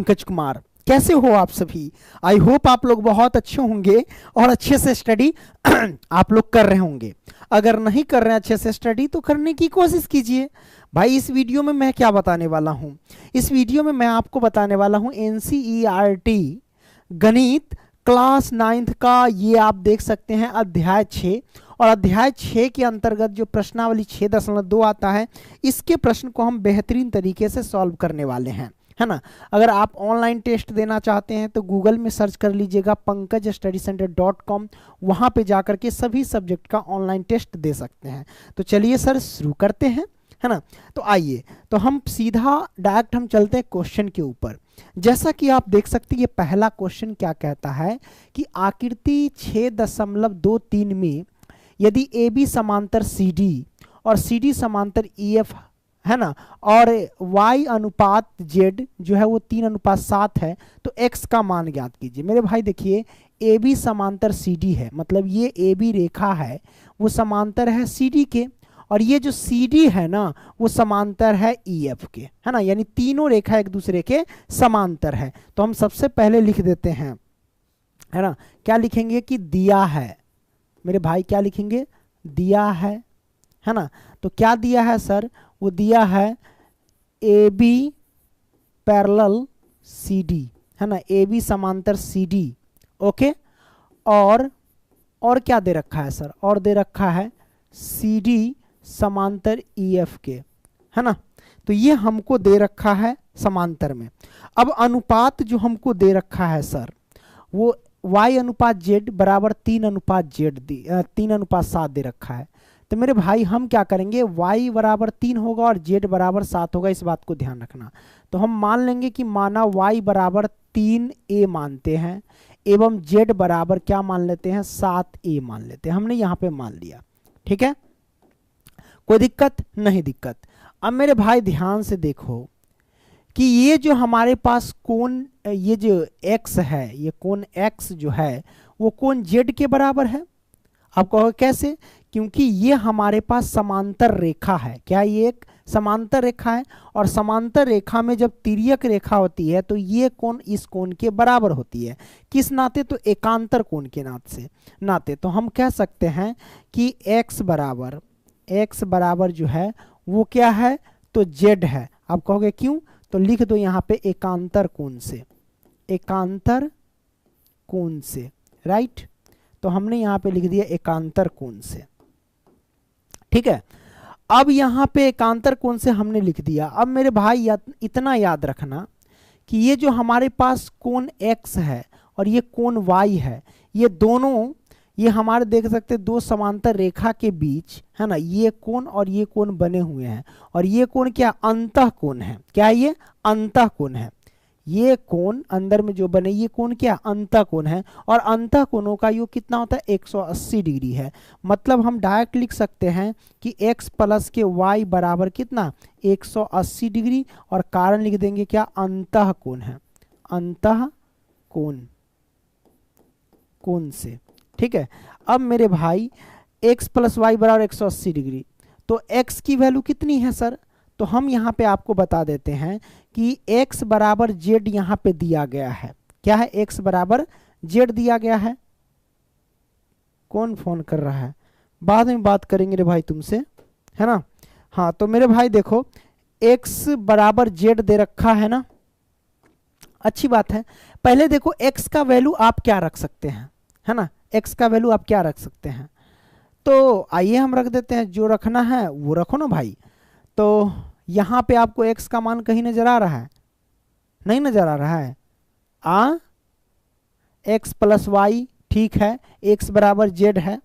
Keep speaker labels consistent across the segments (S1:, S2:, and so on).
S1: पंकज कुमार। कैसे हो आप सभी? आई होप आप लोग बहुत अच्छे होंगे और अच्छे से स्टडी आप लोग कर रहे होंगे। अगर नहीं कर रहे हैं अच्छे से स्टडी तो करने की कोशिश कीजिए। भाई इस वीडियो में मैं क्या बताने वाला हूँ? इस वीडियो में मैं आपको बताने वाला हूँ NCERT गणित क्लास 9th का, ये आप देख सकते हैं अध्याय 6। और अध्याय 6 के अंतर्गत जो प्रश्नावली 6.2 आता है, इसके प्रश्न को हम बेहतरीन तरीके से सॉल्व करने वाले हैं, है ना। अगर आप ऑनलाइन टेस्ट देना चाहते हैं तो गूगल में सर्च कर लीजिएगा pankajstudycenter.com, वहाँ पे जाकर के सभी सब्जेक्ट का ऑनलाइन टेस्ट दे सकते हैं। तो चलिए सर शुरू करते हैं, है ना। तो आइए, तो हम सीधा डायरेक्ट हम चलते हैं क्वेश्चन के ऊपर। जैसा कि आप देख सकते हैं ये पहला क्वेश्चन क्या कहता है कि आकृति 6.23 में यदि AB समांतर CD और CD समांतर EF है ना, और Y अनुपात Z जो है वो 3:7 है, तो X का मान ज्ञात कीजिए। मेरे भाई देखिए, AB समांतर CD है, मतलब ये AB रेखा है वो समांतर है CD के, और ये जो CD है ना वो समांतर है EF के, है ना, यानी तीनों रेखा एक दूसरे के समांतर है। तो हम सबसे पहले लिख देते हैं, है ना, क्या लिखेंगे कि दिया है। मेरे भाई क्या लिखेंगे? दिया है ना। तो क्या दिया है सर? वो दिया है AB पैरेलल CD, है ना, AB समांतर CD, ओके। और क्या दे रखा है सर? और दे रखा है CD समांतर EF के, है ना। तो ये हमको दे रखा है समांतर में। अब अनुपात जो हमको दे रखा है सर, वो Y अनुपात Z बराबर 3:7 दे रखा है। तो मेरे भाई हम क्या करेंगे, Y बराबर 3 होगा और Z बराबर 7 होगा, इस बात को ध्यान रखना। तो हम मान लेंगे कि माना Y बराबर 3A मानते हैं एवं Z बराबर क्या मान लेते हैं, 7A मान लेते हैं। हमने यहाँ पे मान लिया, ठीक है, कोई दिक्कत नहीं दिक्कत। अब मेरे भाई ध्यान से देखो कि ये जो हमारे पास कोण, ये जो x है, ये कोण x जो है वो कोण z के बराबर है। आप कहोगे कैसे? क्योंकि ये हमारे पास समांतर रेखा है। क्या ये एक समांतर रेखा है? और समांतर रेखा में जब तिर्यक रेखा होती है तो ये कोण इस कोण के बराबर होती है। किस नाते? तो एकांतर कोण के नाते। तो हम कह सकते हैं कि x बराबर जो है वो क्या है, तो z है। आप कहोगे क्यों? तो लिख दो यहाँ पे एकांतर कोण से, राइट। तो हमने यहाँ पे लिख दिया एकांतर कोण से, ठीक है। अब यहाँ पे एकांतर कोण से हमने लिख दिया। अब मेरे भाई इतना याद रखना कि ये जो हमारे पास कोण x है और ये कोण y है, ये दोनों, ये हमारे देख सकते हैं दो समांतर रेखा के बीच, है ना, ये कोण और ये कोण बने हुए हैं। और ये कोण क्या? अंतः कोण है। क्या ये? अंतः कोण है। ये कोण अंदर में जो बने ये कोण क्या? अंतः कोण है। और अंतः कोणों का योग कितना होता है? 180 डिग्री है। मतलब हम डायरेक्ट लिख सकते हैं कि x प्लस के y बराबर कितना? 180 डिग्री। और कारण लिख देंगे क्या? अंतः कोण है, अंतः कोण से, ठीक है। अब मेरे भाई x प्लस वाई बराबर 180 डिग्री, तो x की वैल्यू कितनी है सर? तो हम यहाँ पे आपको बता देते हैं कि x बराबर z यहाँ पे दिया गया है। क्या है? x बराबर z दिया गया है। कौन फोन कर रहा है? बाद में बात करेंगे रे भाई तुमसे, है ना। हाँ, तो मेरे भाई देखो x बराबर z दे रखा है ना, अच्छी बात है। पहले देखो x का वैल्यू आप क्या रख सकते हैं, है ना, x का वैल्यू आप क्या रख सकते हैं। तो आइए हम रख देते हैं, जो रखना है वो रखो ना भाई। तो यहाँ पे आपको x का मान कहीं नजर आ रहा है? नहीं नजर आ रहा है। x प्लस वाई, ठीक है, x बराबर z है,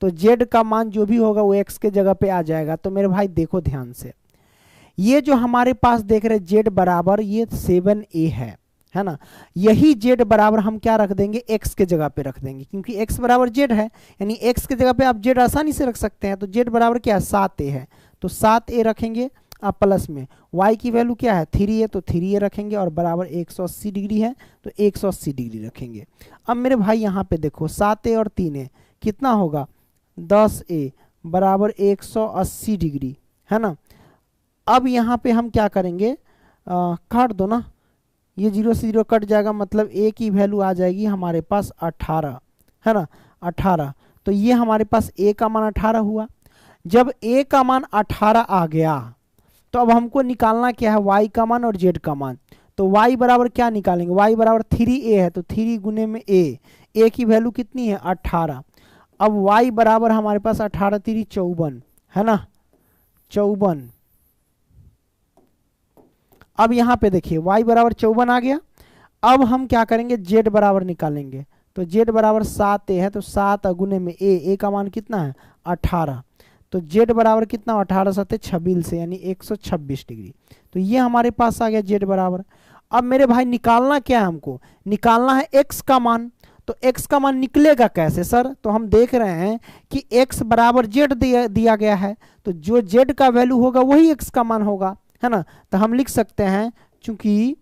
S1: तो z का मान जो भी होगा वो x के जगह पे आ जाएगा। तो मेरे भाई देखो ध्यान से, ये जो हमारे पास देख रहे z बराबर ये 7a है ना, यही z बराबर हम क्या रख देंगे? x के जगह पे रख देंगे, क्योंकि x बराबर z है, यानी x के जगह पे आप z आसानी से रख सकते हैं। तो z बराबर क्या है? 7a है, तो 7a रखेंगे। अब प्लस में y की वैल्यू क्या है? 3a, तो 3a रखेंगे, और बराबर 180 डिग्री है तो 180 डिग्री रखेंगे। अब मेरे भाई यहाँ पे देखो 7a और 3a कितना होगा? 10a बराबर 180 डिग्री, है ना। अब यहाँ पे हम क्या करेंगे? काट दो ना, ये 0 से 0 कट जाएगा, मतलब a की वैल्यू आ जाएगी हमारे पास 18, है ना, 18। तो ये हमारे पास a का मान 18 हुआ। जब a का मान 18 आ गया तो अब हमको निकालना क्या है, y का मान और z का मान। तो y बराबर क्या निकालेंगे, y बराबर 3a है, तो 3 गुने में a की वैल्यू कितनी है 18। अब y बराबर हमारे पास 18 3 54, है ना, 54। अब यहाँ पे देखिए y बराबर 54 आ गया। अब हम क्या करेंगे, z बराबर निकालेंगे। तो z बराबर 7a है, तो 7 गुने में a का मान कितना है 18। तो z बराबर कितना, 18 7 26 से, यानी 126 डिग्री। तो ये हमारे पास आ गया z बराबर। अब मेरे भाई निकालना क्या है, हमको निकालना है x का मान। तो x का मान निकलेगा कैसे सर, तो हम देख रहे हैं कि x बराबर z दिया गया है, तो जो z का वैल्यू होगा वही x का मान होगा, है ना। तो हम लिख सकते हैं, चूंकि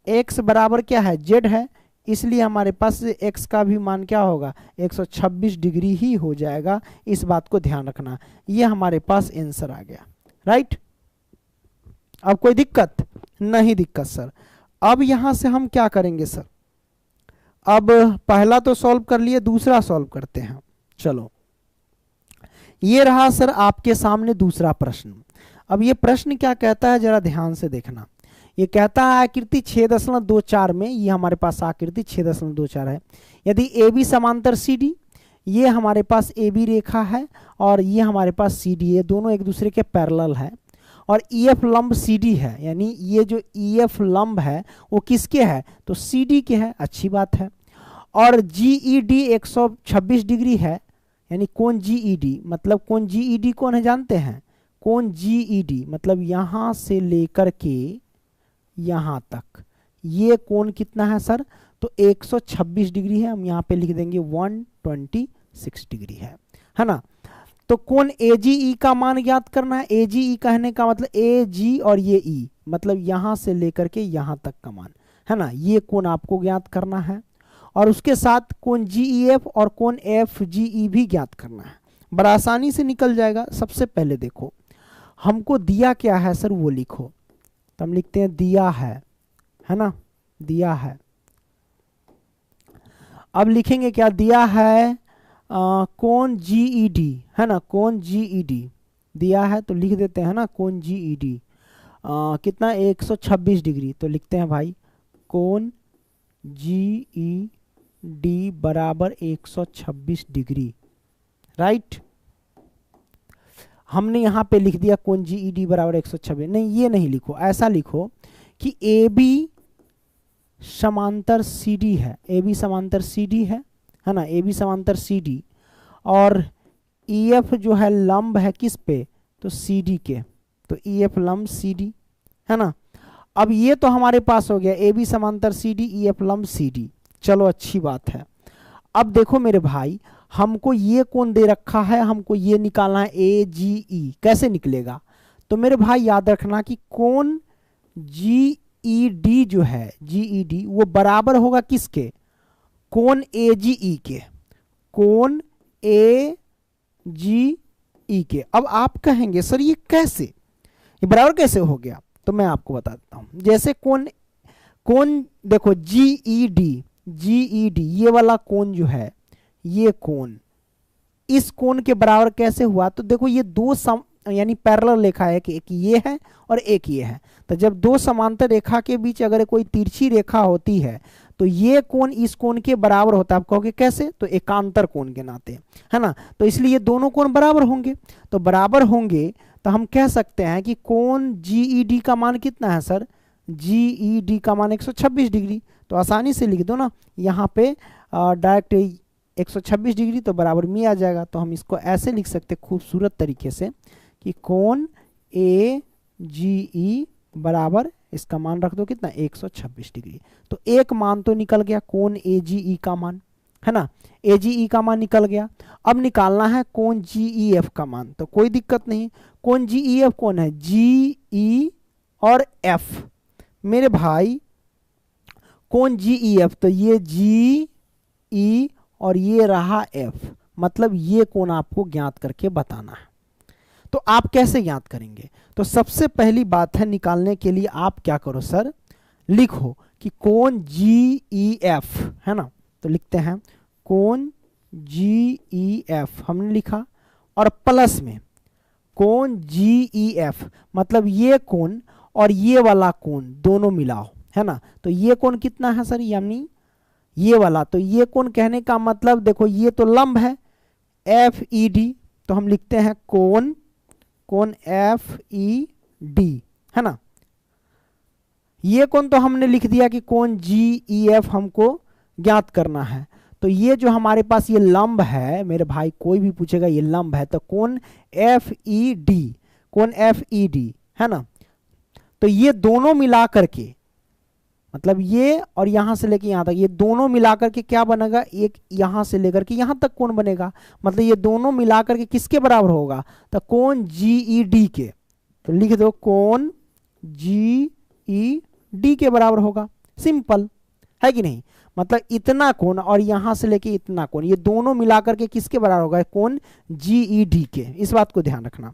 S1: x बराबर क्या है z है, इसलिए हमारे पास x का भी मान क्या होगा 126 डिग्री ही हो जाएगा। इस बात को ध्यान रखना, ये हमारे पास आंसर आ गया, राइट। अब कोई दिक्कत नहीं, दिक्कत सर। अब यहां से हम क्या करेंगे सर, अब पहला तो सॉल्व कर लिए, दूसरा सॉल्व करते हैं। चलो, ये रहा सर आपके सामने दूसरा प्रश्न। अब ये प्रश्न क्या कहता है, जरा ध्यान से देखना। ये कहता है आकृति 6.24 में, ये हमारे पास आकृति 6.24 है। यदि ए बी समांतर सी डी, ये हमारे पास ए बी रेखा है और ये हमारे पास सी डी है, दोनों एक दूसरे के पैरेलल है। और ई एफ लंब सी डी है, यानी ये जो ई एफ लंब है वो किसके है, तो सी डी के है, अच्छी बात है। और जी ई डी 126 डिग्री है, यानी कोण जी ई डी, मतलब कोण जी ई डी कौन है जानते हैं, कोण जी ई डी मतलब यहां से लेकर के यहां तक ये कोण कितना है सर, तो 126 डिग्री है। हम यहाँ पे लिख देंगे 126 डिग्री है ना। तो कोण AGE का मान ज्ञात करना है। AGE कहने का मतलब AG और ये E, मतलब यहां से लेकर के यहां तक का मान, है ना, ये कोण आपको ज्ञात करना है। और उसके साथ कोण GEF और कोण FGE भी ज्ञात करना है, बड़ा आसानी से निकल जाएगा। सबसे पहले देखो हमको दिया क्या है सर, वो लिखो। तो हम लिखते हैं दिया है ना, दिया है। अब लिखेंगे क्या, दिया है कोण GED, है ना, कोण GED दिया है, तो लिख देते हैं ना कोण GED कितना 126 डिग्री। तो लिखते हैं भाई कोण GED बराबर 126 डिग्री, राइट। हमने यहाँ पे लिख दिया कोण GED बराबर 126। नहीं, ये नहीं लिखो, ऐसा लिखो कि AB समांतर CD है, AB समांतर CD है ना, AB समांतर CD, और EF जो है लंब है किस पे, तो CD के, तो EF लंब CD, है ना। अब ये तो हमारे पास हो गया AB समांतर CD, EF लंब CD, चलो अच्छी बात है। अब देखो मेरे भाई, हमको ये कोण दे रखा है, हमको ये निकालना है AGE, कैसे निकलेगा, तो मेरे भाई याद रखना कि कोण GED जो है, GED वो बराबर होगा किसके, कोण AGE के, कोण AGE के। अब आप कहेंगे सर ये कैसे, ये बराबर कैसे हो गया, तो मैं आपको बता देता हूं। जैसे कोण देखो GED ये वाला कोण जो है, ये कोण इस कोण के बराबर कैसे हुआ, तो देखो ये दो यानी पैरेलल रेखा है कि एक ये है और एक ये है। तो जब दो समांतर रेखा के बीच अगर कोई तिरछी रेखा होती है तो ये कोण इस कोण के बराबर होता है। आप कहोगे कैसे, तो एकांतर कोण के नाते, है ना। तो इसलिए दोनों कोण बराबर होंगे, तो बराबर होंगे तो हम कह सकते हैं कि कोण GED का मान कितना है सर, GED का मान 126 डिग्री। तो आसानी से लिख दो ना, यहाँ पे डायरेक्ट 126 डिग्री तो बराबर में आ जाएगा। तो हम इसको ऐसे लिख सकते खूबसूरत तरीके से कि कोण AGE बराबर, इसका मान रख दो कितना 126 डिग्री। तो एक मान तो निकल गया कोण AGE का मान, है ना, AGE का मान निकल गया। अब निकालना है कोण GEF का मान, तो कोई दिक्कत नहीं। कोण GEF कौन है, GE और F, मेरे भाई कोण GEF, तो ये GE और ये रहा F, मतलब ये कोण आपको ज्ञात करके बताना है। तो आप कैसे ज्ञात करेंगे, तो सबसे पहली बात है निकालने के लिए आप क्या करो सर, लिखो कि कोण GEF, है ना, तो लिखते हैं कोण GEF हमने लिखा, और प्लस में कोण GEF, मतलब ये कोण और ये वाला कोण दोनों मिलाओ, है ना। तो ये कोण कितना है सर, यानी ये वाला, तो ये कोण कहने का मतलब देखो ये तो लंब है FED, तो हम लिखते हैं कोण FED, है ना। ये कोण तो हमने लिख दिया कि कोण GEF हमको ज्ञात करना है। तो ये जो हमारे पास ये लंब है, मेरे भाई कोई भी पूछेगा ये लंब है, तो कोण FED, है ना। तो ये दोनों मिला करके, मतलब ये और यहां से लेकर यहां तक, ये दोनों मिलाकर के क्या बनेगा, एक यहां से लेकर के यहां तक कोण बनेगा, मतलब ये दोनों मिलाकर के किसके बराबर होगा, तो कोण GED के। तो लिख दो कोण GED के बराबर होगा, सिंपल है कि नहीं। मतलब इतना कोण और यहां से लेके इतना कोण, ये दोनों मिलाकर के किसके बराबर होगा, कोण GED के। इस बात को ध्यान रखना।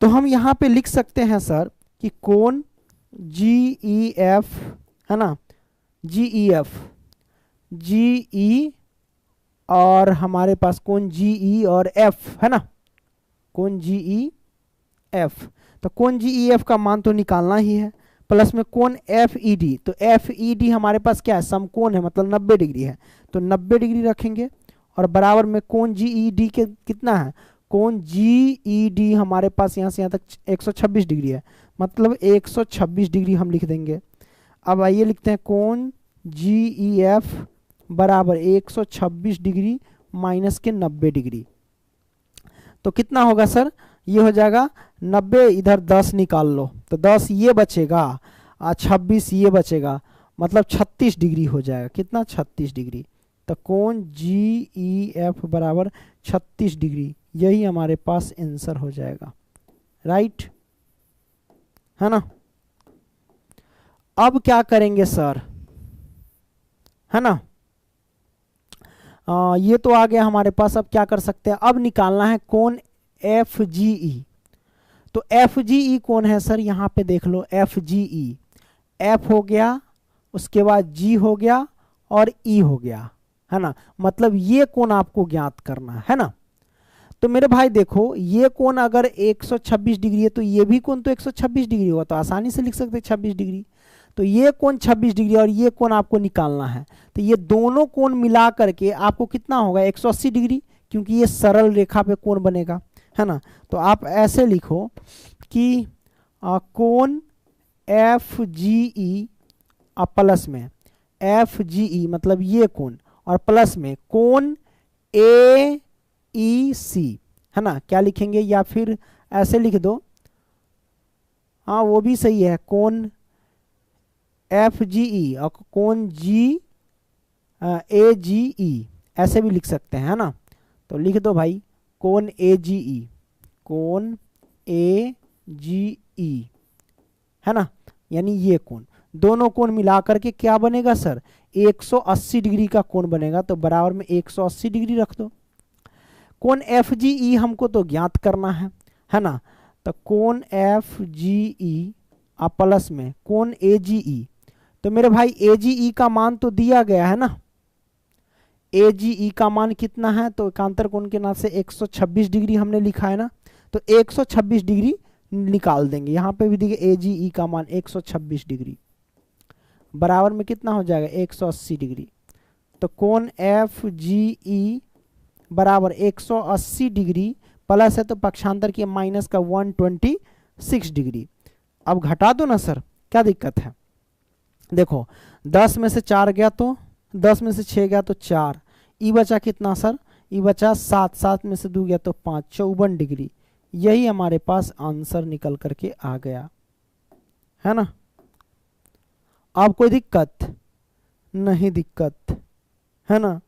S1: तो हम यहां पे लिख सकते हैं सर कि कोण GEF, है ना, GEF, GE और हमारे पास कोण GE और F, है ना, कोण GEF। तो कोण GEF का मान तो निकालना ही है, प्लस में कोण FED, तो FED हमारे पास क्या है, समकोण है, मतलब 90 डिग्री है, तो 90 डिग्री रखेंगे, और बराबर में कोण GED के कितना है, कोण GED हमारे पास यहाँ से यहाँ तक 126 डिग्री है, मतलब 126 डिग्री हम लिख देंगे। अब आइए लिखते हैं कोण GEF बराबर 126 डिग्री माइनस के 90 डिग्री, तो कितना होगा सर, ये हो जाएगा 90, इधर 10 निकाल लो, तो 10 ये बचेगा और 26 ये बचेगा, मतलब 36 डिग्री हो जाएगा। कितना, 36 डिग्री। तो कोण GEF बराबर 36 डिग्री, यही हमारे पास आंसर हो जाएगा, राइट, है ना। अब क्या करेंगे सर, है ना, ये तो आ गया हमारे पास। अब क्या कर सकते हैं, अब निकालना है कोण FGE। तो FGE कौन है सर, यहां पे देख लो, FGE, F हो गया, उसके बाद G हो गया और E हो गया, है ना, मतलब ये कोण आपको ज्ञात करना है ना। तो मेरे भाई देखो, ये कोण अगर 126 डिग्री है तो ये भी कोण तो 126 डिग्री होगा, तो आसानी से लिख सकते हैं 26 डिग्री। तो ये कोण 26 डिग्री और ये कोण आपको निकालना है, तो ये दोनों कोण मिला करके आपको कितना होगा, 180 डिग्री, क्योंकि ये सरल रेखा पे कोण बनेगा, है ना। तो आप ऐसे लिखो कि कोण FGE प्लस में FGE, मतलब ये कोण, और प्लस में कोण AEC, है ना। क्या लिखेंगे, या फिर ऐसे लिख दो, हाँ वो भी सही है, कोण FGE और कोण AGE, ऐसे भी लिख सकते हैं, है ना। तो लिख दो भाई कोण AGE, कोण AGE, है ना, यानी ये कोण, दोनों कोण मिलाकर के क्या बनेगा सर, 180 डिग्री का कोण बनेगा, तो बराबर में 180 डिग्री रख दो। कोण FGE हमको तो ज्ञात करना है ना। तो कोण FGE प्लस में कोण AGE, तो मेरे भाई AGE का मान तो दिया गया है ना, AGE का मान कितना है, तो एकांतर कोण के नाम से 126 डिग्री हमने लिखा है ना, तो 126 डिग्री निकाल देंगे, यहाँ पे भी देखिए AGE का मान 126 डिग्री, बराबर में कितना हो जाएगा, 180 डिग्री। तो कोण FGE बराबर 180 डिग्री प्लस है, तो पक्षांतर की माइनस का 126 डिग्री। अब घटा दो ना सर, क्या दिक्कत है, देखो 10 में से 4 गया तो 10 में से 6 गया तो 4, ई बचा कितना सर, ई बचा 7, 7 में से 2 गया तो 5, 54 डिग्री। यही हमारे पास आंसर निकल करके आ गया, है ना। अब कोई दिक्कत नहीं, दिक्कत है ना।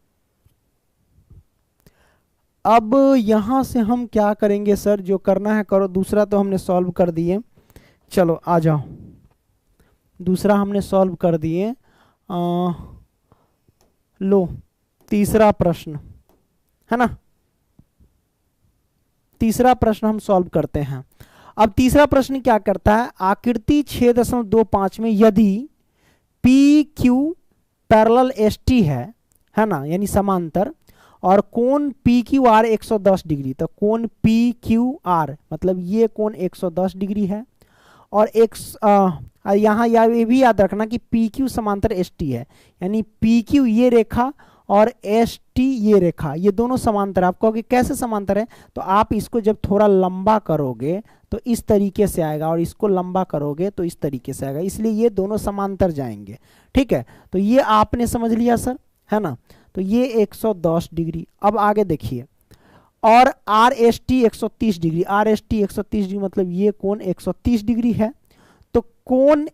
S1: अब यहां से हम क्या करेंगे सर, जो करना है करो, दूसरा तो हमने सॉल्व कर दिए, चलो आ जाओ, दूसरा हमने सॉल्व कर दिए। लो तीसरा प्रश्न, है ना, तीसरा प्रश्न हम सॉल्व करते हैं। अब तीसरा प्रश्न क्या करता है, आकृति 6.25 में यदि P Q parallel S T है ना, यानी समांतर, और कोण पी क्यू आर 110 डिग्री, तो कोण पी क्यू आर मतलब ये कोण 110 डिग्री है। और यहाँ ये भी याद रखना कि पी क्यू समांतर एस टी है, यानी पी क्यू ये रेखा और एस टी ये रेखा, ये दोनों समांतर। आप कहोगे कैसे समांतर है, तो आप इसको जब थोड़ा लंबा करोगे तो इस तरीके से आएगा, और इसको लंबा करोगे तो इस तरीके से आएगा, इसलिए ये दोनों समांतर जाएंगे। ठीक है, तो ये आपने समझ लिया सर, है ना। तो ये 110 डिग्री। अब आगे देखिए, और R S T 130 degree, R S T 130 degree मतलब ये कोण 130 डिग्री है। तो कोण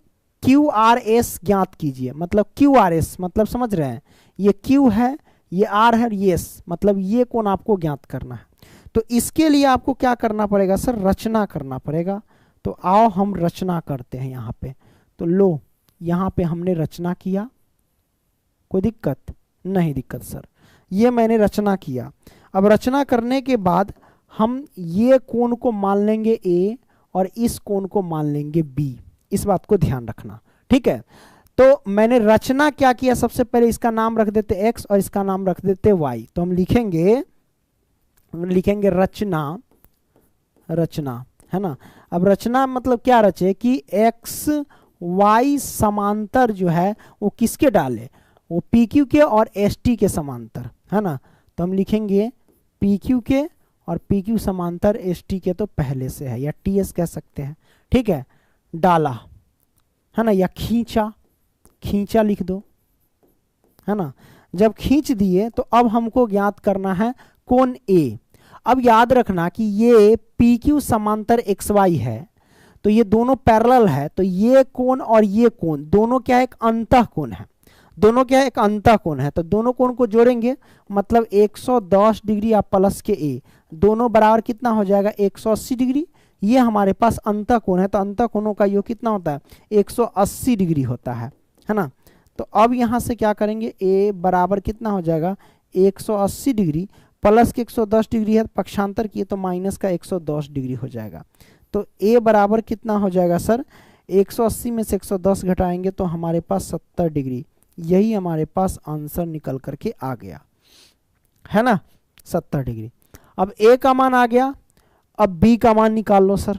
S1: क्यू आर एस ज्ञात कीजिए, मतलब क्यू आर एस मतलब समझ रहे हैं, ये क्यू है, ये आर है, ये एस, मतलब ये कोण आपको ज्ञात करना है। तो इसके लिए आपको क्या करना पड़ेगा सर, रचना करना पड़ेगा। तो आओ हम रचना करते हैं यहाँ पे। तो लो, यहाँ पे हमने रचना किया, कोई दिक्कत नहीं? दिक्कत सर, ये मैंने रचना किया। अब रचना करने के बाद हम ये कोण को मान लेंगे ए और इस कोण को मान लेंगे बी, इस बात को ध्यान रखना। ठीक है, तो मैंने रचना क्या किया, सबसे पहले इसका नाम रख देते एक्स और इसका नाम रख देते वाई। तो हम लिखेंगे रचना, रचना, है ना। अब रचना मतलब क्या रचे कि एक्स वाई समांतर जो है वो किसके डाले, वो पी क्यू के और एस टी के समांतर, है ना। तो हम लिखेंगे पी क्यू के और पी क्यू समांतर एस टी के, तो पहले से है, या टी एस कह सकते हैं। ठीक है, डाला, है ना, या खींचा, खींचा लिख दो, है ना। जब खींच दिए तो अब हमको ज्ञात करना है कोण ए। अब याद रखना कि ये पी क्यू समांतर एक्स वाई है, तो ये दोनों पैरेलल है, तो ये कोण और ये कोण दोनों क्या है, एक अंतः कोण है, दोनों क्या है, एक अंतः कोण है। तो दोनों कोण को जोड़ेंगे मतलब 110 डिग्री आप प्लस के ए, दोनों बराबर कितना हो जाएगा, 180 डिग्री। ये हमारे पास अंतः कोण है, तो अंतः कोणों का योग कितना होता है, 180 डिग्री होता है ना। तो अब यहाँ से क्या करेंगे, ए बराबर कितना हो जाएगा, 180 डिग्री प्लस के 110 डिग्री है, पक्षांतर किए तो माइनस का 110 डिग्री हो जाएगा। तो ए बराबर कितना हो जाएगा सर, 180 में से 110 घटाएंगे तो हमारे पास 70 डिग्री। यही हमारे पास आंसर निकल करके आ गया, है ना, 70 डिग्री। अब ए का मान आ गया, अब बी का मान निकाल लो सर,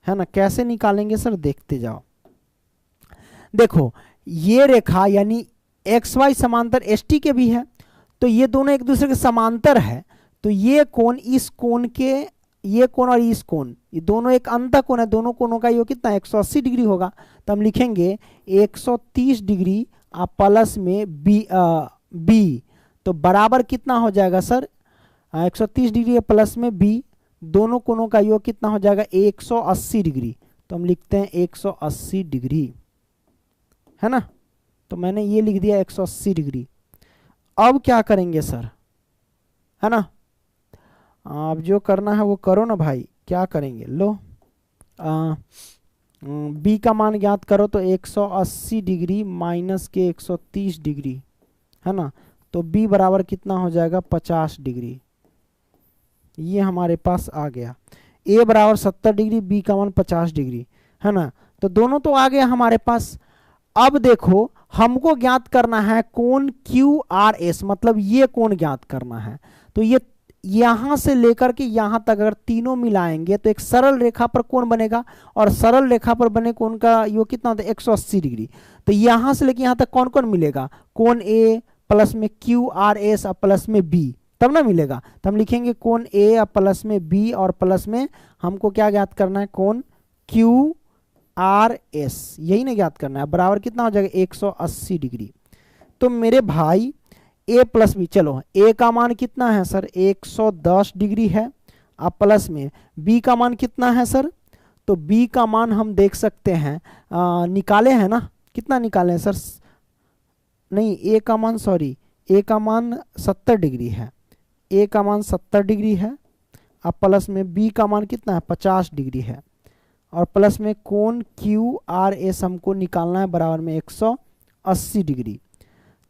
S1: है ना। कैसे निकालेंगे सर, देखते जाओ। देखो ये रेखा यानी एक्स वाई समांतर एस टी के भी है, तो ये दोनों एक दूसरे के समांतर है, तो ये कोण इस कोण के, ये कोण और इस कोण, ये दोनों एक अंतः कोण है, दोनों कोणों का योग कितना 180 डिग्री होगा। तो हम लिखेंगे 130 डिग्री आप प्लस में बी, तो बराबर कितना हो जाएगा सर, 130 डिग्री प्लस में बी, दोनों कोणों का योग कितना हो जाएगा 180 डिग्री। तो हम लिखते हैं 180 डिग्री, है ना। तो मैंने ये लिख दिया 180 डिग्री। अब क्या करेंगे सर, है ना, आप जो करना है वो करो ना भाई। क्या करेंगे, लो बी का मान ज्ञात करो, तो 180 डिग्री माइनस के 130 डिग्री, है ना। तो बी बराबर कितना हो जाएगा, 50 डिग्री। ये हमारे पास आ गया। ए बराबर 70 डिग्री, बी का मान 50 डिग्री, है ना। तो दोनों तो आ गया हमारे पास। अब देखो हमको ज्ञात करना है कोण क्यू आर एस, मतलब ये कोण ज्ञात करना है। तो ये यहां से लेकर के यहां तक अगर तीनों मिलाएंगे तो एक सरल रेखा पर कोण बनेगा, और सरल रेखा पर बने कोण का योग कितना होता है, 180 डिग्री। तो यहां से लेकर यहां तक कौन कौन मिलेगा, कोण ए प्लस में क्यू आर एस और प्लस में बी, तब ना मिलेगा। तो हम लिखेंगे कोण ए और प्लस में बी, और प्लस में हमको क्या ज्ञात करना है, कोण क्यू आर एस, यही ना ज्ञात करना है। बराबर कितना हो जाएगा, 180 डिग्री। तो मेरे भाई ए प्लस बी, चलो ए का मान कितना है सर, 110 डिग्री है, अब प्लस में बी का मान कितना है सर, तो बी का मान हम देख सकते हैं, निकाले हैं ना, कितना निकाले हैं सर, नहीं ए का मान, सॉरी ए का मान 70 डिग्री है, ए का मान 70 डिग्री है, अब प्लस में बी का मान कितना है, 50 डिग्री है, और प्लस में कोण क्यू आर एस हमको निकालना है बराबर में 180 डिग्री।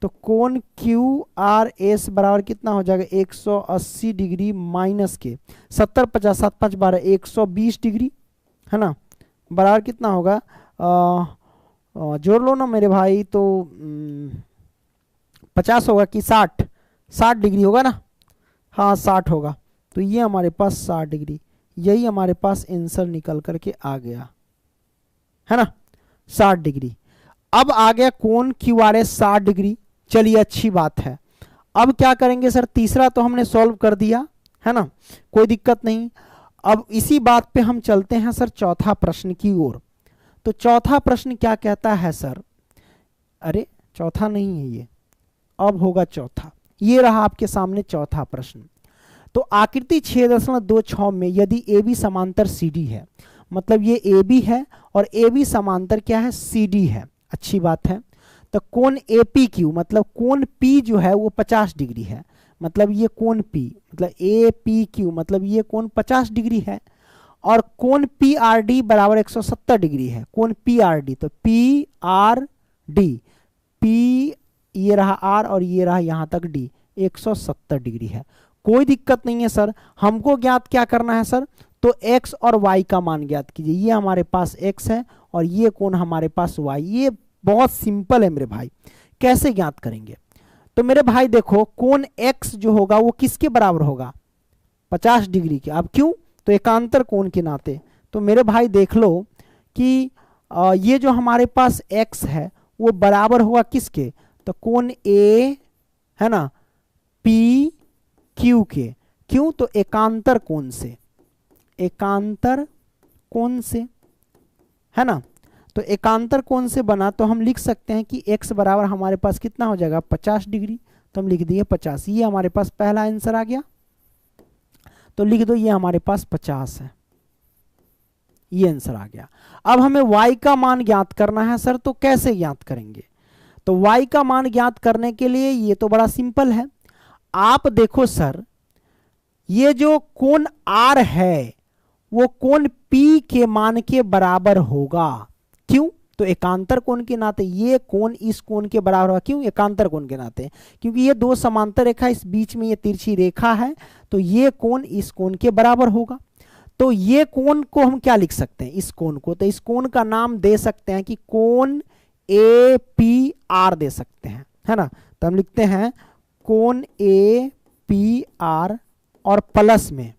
S1: तो कोण क्यू आर एस बराबर कितना हो जाएगा, 180 डिग्री माइनस के 70 50 7 5 12 120 डिग्री, है ना, बराबर कितना होगा जोड़ लो ना मेरे भाई, तो 50 होगा कि 60? 60 डिग्री होगा ना, हाँ 60 होगा। तो ये हमारे पास 60 डिग्री, यही हमारे पास आंसर निकल करके आ गया, है ना, 60 डिग्री। अब आ गया कोण क्यू आर एस 60 डिग्री। चलिए अच्छी बात है। अब क्या करेंगे सर, तीसरा तो हमने सॉल्व कर दिया, है ना, कोई दिक्कत नहीं। अब इसी बात पे हम चलते हैं सर चौथा प्रश्न की ओर। तो चौथा प्रश्न क्या कहता है सर, अरे चौथा नहीं है ये, अब होगा चौथा। ये रहा आपके सामने चौथा प्रश्न। तो आकृति 6.26 में यदि ए बी समांतर सी डी है, मतलब ये ए बी है और ए बी समांतर क्या है, सी डी है, अच्छी बात है। तो कोण ए पी क्यू, मतलब कोण पी जो है वो 50 डिग्री है, मतलब ये कोण पी, मतलब ए पी क्यू, मतलब ये कोण 50 डिग्री है। और कोण पी आर डी बराबर 170 डिग्री है, कोण पी आर डी, तो पी आर डी, पी ये रहा आर और ये रहा यहां तक डी, 170 डिग्री है। कोई दिक्कत नहीं है सर। हमको ज्ञात क्या करना है सर, तो x और y का मान ज्ञात कीजिए। ये हमारे पास x है और ये कोण हमारे पास y। ये बहुत सिंपल है मेरे भाई, कैसे ज्ञात करेंगे। तो मेरे भाई देखो, कोण x जो होगा वो किसके बराबर होगा, 50 डिग्री के। अब क्यों, तो एकांतर कोण के नाते। तो मेरे भाई देख लो कि ये जो हमारे पास x है वो बराबर होगा किसके, तो कोण a है ना, p q के। क्यों, तो एकांतर कोण से, एकांतर कोण से, है ना। तो एकांतर कोण से बना, तो हम लिख सकते हैं कि x बराबर हमारे पास कितना हो जाएगा, 50 डिग्री। तो हम लिख दिए 50। ये हमारे पास पहला आंसर आ गया। तो लिख दो ये हमारे पास 50 है, ये आंसर आ गया। अब हमें y का मान ज्ञात करना है सर, तो कैसे ज्ञात करेंगे। तो y का मान ज्ञात करने के लिए ये तो बड़ा सिंपल है। आप देखो सर, ये जो कोण r है वो कोण p के मान के बराबर होगा। क्यों, तो एकांतर कोण के नाते ये कोण इस कोण के बराबर होगा। क्यों, एकांतर कोण के नाते, क्योंकि ये दो समांतर रेखा, इस बीच में ये तिरछी रेखा है, तो ये कोण इस कोण के बराबर होगा। तो ये कोण को हम क्या लिख सकते हैं, इस कोण को, तो इस कोण का नाम दे सकते हैं कि कोण ए पी आर दे सकते हैं, है ना। तो हम लिखते हैं कोण ए पी आर और प्लस में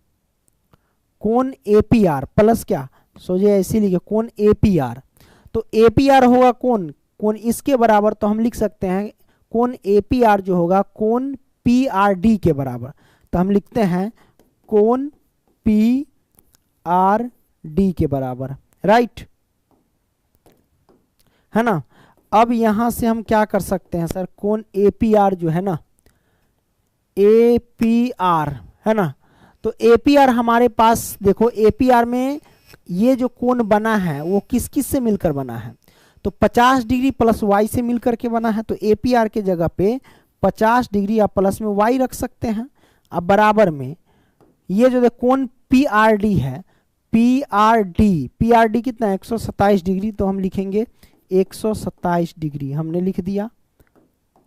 S1: कोण ए पी आर, प्लस क्या, सोचिए ऐसे लिखे कोण ए पी आर। तो ए पी आर होगा कोण इसके बराबर, तो हम लिख सकते हैं कोण ए पी आर जो होगा कोण पी आर डी के बराबर। तो हम लिखते हैं कोण पी आर डी के बराबर, राइट, है ना। अब यहां से हम क्या कर सकते हैं सर, कोण ए पी आर जो है ना, ए पी आर, है ना। तो ए पी आर हमारे पास देखो, ए पी आर में ये जो कोण बना है वो किस किस से मिलकर बना है, तो 50 डिग्री प्लस y से मिलकर के बना है। तो ए पी आर के जगह पे 50 डिग्री या प्लस में y रख सकते हैं। अब बराबर में ये जो कोण पी आर डी है, पी आर डी कितना है, 127 डिग्री। तो हम लिखेंगे 127 डिग्री, हमने लिख दिया,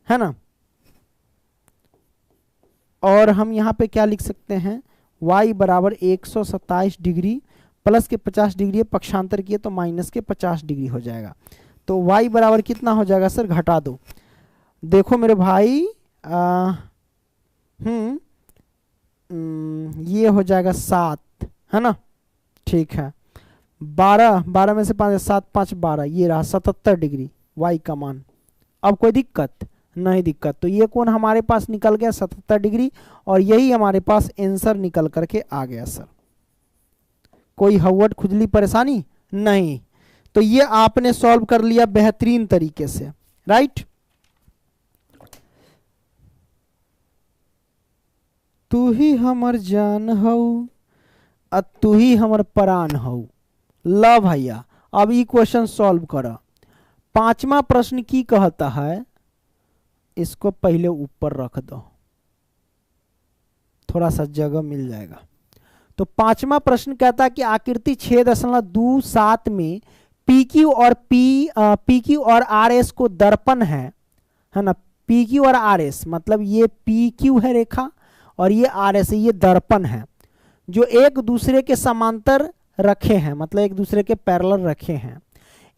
S1: है ना। और हम यहाँ पे क्या लिख सकते हैं, y बराबर 127 डिग्री प्लस के 50 डिग्री पक्षांतर किए तो माइनस के 50 डिग्री हो जाएगा। तो y बराबर कितना हो जाएगा सर, घटा दो। देखो मेरे भाई ये हो जाएगा 7, है ना, ठीक है। 12 में से 5 7 5 12, ये रहा 77 डिग्री y का मान। अब कोई दिक्कत नहीं, दिक्कत। तो ये कोण हमारे पास निकल गया 77 डिग्री और यही हमारे पास आंसर निकल करके आ गया सर। कोई हवट खुजली परेशानी नहीं। तो ये आपने सॉल्व कर लिया बेहतरीन तरीके से, राइट। तू ही हमर जान हऊ आ तू ही हमर प्राण हऊ। ला भैया, अब ये क्वेश्चन सॉल्व करो। पांचवा प्रश्न की कहता है, इसको पहले ऊपर रख दो, थोड़ा सा जगह मिल जाएगा। तो पांचवा प्रश्न कहता है कि आकृति 6.27 में PQ और RS को दर्पण है ना। PQ और RS मतलब ये PQ है रेखा और ये RS है, ये दर्पण है जो एक दूसरे के समांतर रखे हैं, मतलब एक दूसरे के पैरेलल रखे हैं।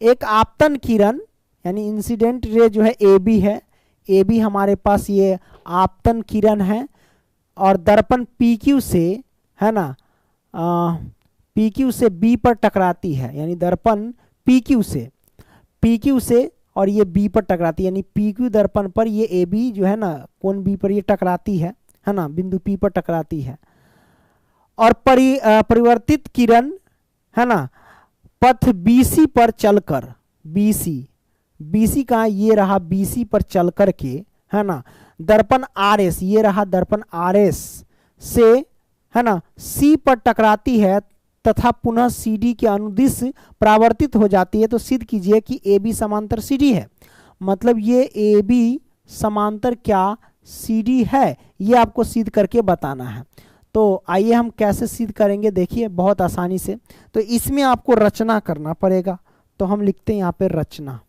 S1: एक आपतन किरण यानी इंसिडेंट रे जो है ए बी है, ए बी हमारे पास ये आपतन किरण है, और दर्पण पी क्यू से, है ना, पी क्यू से बी पर टकराती है, यानी दर्पण पी क्यू से और ये बी पर टकराती है, यानी पी क्यू दर्पण पर ये ए बी जो है ना कोण बी पर ये टकराती है ना, बिंदु पी पर टकराती है। और परिवर्तित किरण, है ना, पथ बीसी पर चलकर, बीसी का ये रहा, बीसी पर चल करके, है ना, दर्पण आर एस, ये रहा दर्पण आर एस से, है ना, सी पर टकराती है तथा पुनः सी डी के अनुदिश परावर्तित हो जाती है। तो सिद्ध कीजिए कि ए बी समांतर सी डी है। मतलब ये ए बी समांतर क्या सी डी है, ये आपको सिद्ध करके बताना है। तो आइए हम कैसे सिद्ध करेंगे, देखिए बहुत आसानी से। तो इसमें आपको रचना करना पड़ेगा। तो हम लिखते हैं यहाँ पे रचना,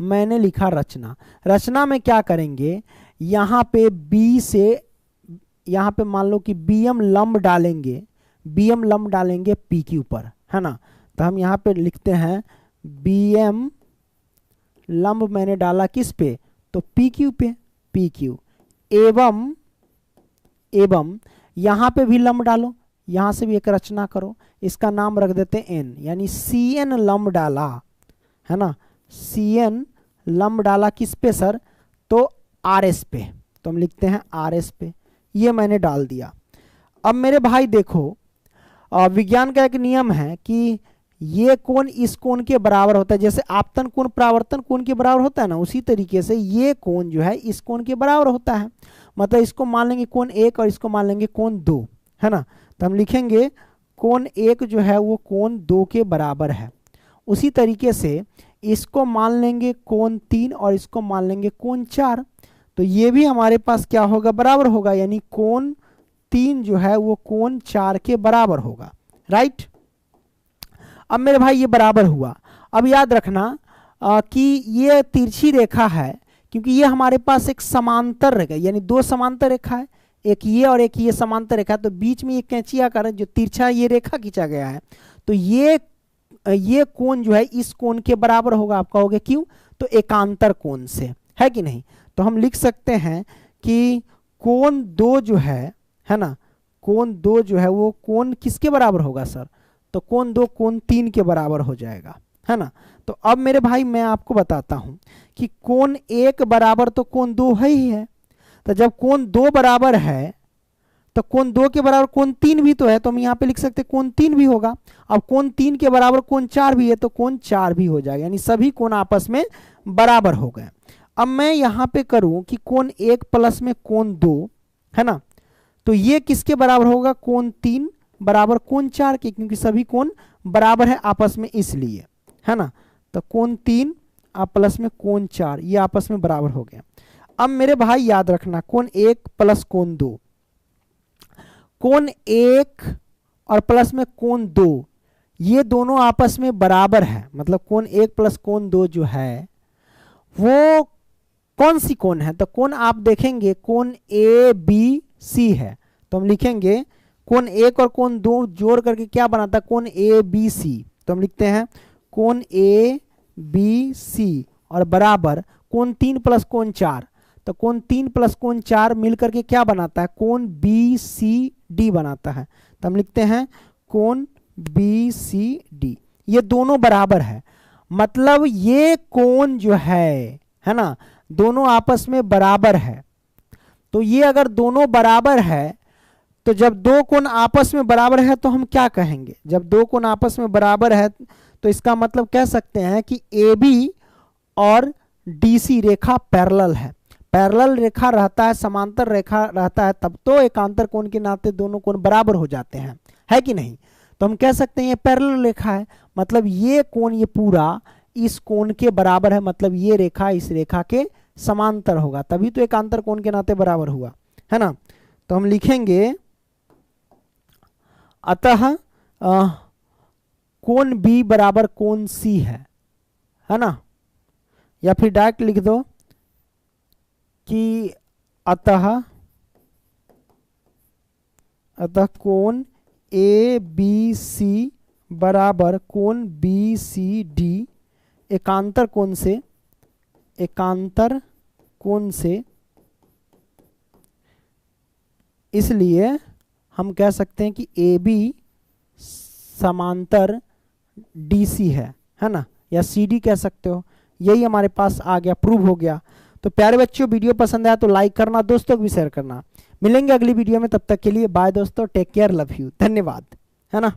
S1: मैंने लिखा रचना। रचना में क्या करेंगे, यहाँ पे बी से, यहाँ पे मान लो कि बीएम लंब डालेंगे, बीएम लंब डालेंगे पी क्यू पर, है ना। तो हम यहाँ पे लिखते हैं बीएम लंब मैंने डाला किस पे, तो पी क्यू पे, पी क्यू एवं यहाँ पे भी लंब डालो, यहाँ से भी एक रचना करो, इसका नाम रख देते हैं एन, यानी सी एन लंब डाला, है ना, सी एन लंब डाला किस पे सर, तो आर एस पे। तो हम लिखते हैं आर एस पे, ये मैंने डाल दिया। अब मेरे भाई देखो, विज्ञान का एक नियम है कि ये कोण इस कोण के बराबर होता है, जैसे आपतन कोण परावर्तन कोण के बराबर होता है ना, उसी तरीके से ये कोण जो है इस कोण के बराबर होता है। मतलब इसको मान लेंगे कोण 1 और इसको मान लेंगे कोण 2, है ना। तो हम लिखेंगे कोण 1 जो है वो कोण 2 के बराबर है। उसी तरीके से इसको मान लेंगे कोण 3 और इसको मान लेंगे कोण 4। तो ये भी हमारे पास क्या होगा, बराबर होगा, यानी कोण 3 जो है वो कोण 4 के बराबर होगा, राइट। अब मेरे भाई ये बराबर हुआ। अब याद रखना कि ये तिरछी रेखा है, क्योंकि ये हमारे पास एक समांतर रेखा, यानी दो समांतर रेखा है, एक ये और एक ये समांतर रेखा। तो बीच में ये कैंची आकार है, जो तिरछा ये रेखा खींचा गया है, तो ये कोण जो है इस कोण के बराबर होगा। आप कहोगे क्यों, तो एकांतर कोण से, है कि नहीं। तो हम लिख सकते हैं कि कोण 2 जो है ना, कोण 2 जो है वो कोण किसके बराबर होगा सर, तो कोण 2 कोण 3 के बराबर हो जाएगा, है ना। तो अब मेरे भाई मैं आपको बताता हूं कि कोण 1 बराबर तो कोण 2 है ही है। तो जब कोण 2 बराबर है तो कोण 2 के बराबर कोण 3 भी तो है, तो हम यहाँ पे लिख सकते हैं कोण 3 भी होगा। अब कोण 3 के बराबर कोण 4 भी है, तो कोण 4 भी हो जाएगा, यानी सभी कोण आपस में बराबर हो गए। अब मैं यहाँ पे करूं कि कोण 1 प्लस में कोण 2, है ना, तो ये किसके बराबर होगा, कोण 3 बराबर कोण 4 के, क्योंकि सभी कोण बराबर है आपस में इसलिए, है ना। तो कोण 3 प्लस में कोण 4 ये आपस में बराबर हो गया। अब मेरे भाई याद रखना, कोण 1 प्लस कोण 2, कोण 1 और प्लस में कोण 2 ये दोनों आपस में बराबर है। मतलब कोण 1 प्लस कोण 2 जो है वो कौन सी कोण है, तो कोण आप देखेंगे कोण ए बी सी है। तो हम लिखेंगे कोण 1 और कोण 2 जोड़ करके क्या बनाता है, कोण ए बी सी। तो हम लिखते हैं कोण ए बी सी और बराबर कोण 3 प्लस कोण 4। तो कोण 3 प्लस कोण 4 मिल करके क्या बनाता है, कोण बी सी डी बनाता है। तो हम लिखते हैं कोण बी सी डी, ये दोनों बराबर है। मतलब ये कोण जो है ना, दोनों आपस में बराबर है। तो ये अगर दोनों बराबर है, तो जब दो कोण आपस में बराबर है तो हम क्या कहेंगे, जब दो कोण आपस में बराबर है तो इसका मतलब कह सकते हैं कि ए बी और डी सी रेखा पैरेलल है। पैरेलल रेखा रहता है, समांतर रेखा रहता है, तब तो एकांतर कोण के नाते दोनों कोण बराबर हो जाते हैं, है कि नहीं। तो हम कह सकते हैं ये पैरेलल रेखा है, मतलब ये कोण ये पूरा इस कोण के बराबर है, मतलब ये रेखा इस रेखा के समांतर होगा, तभी तो एकांतर कोण के नाते बराबर हुआ, है ना। तो हम लिखेंगे अतः कोण बी बराबर कोण सी है ना, या फिर डायरेक्ट लिख दो कि अतः कोण ए बी सी बराबर कोण बी सी डी एकांतर कोण से इसलिए हम कह सकते हैं कि ए बी समांतर DC है ना, या CD कह सकते हो। यही हमारे पास आ गया, प्रूव हो गया। तो प्यारे बच्चों, वीडियो पसंद आया तो लाइक करना, दोस्तों को भी शेयर करना। मिलेंगे अगली वीडियो में, तब तक के लिए बाय दोस्तों, टेक केयर, लव यू, धन्यवाद, है ना।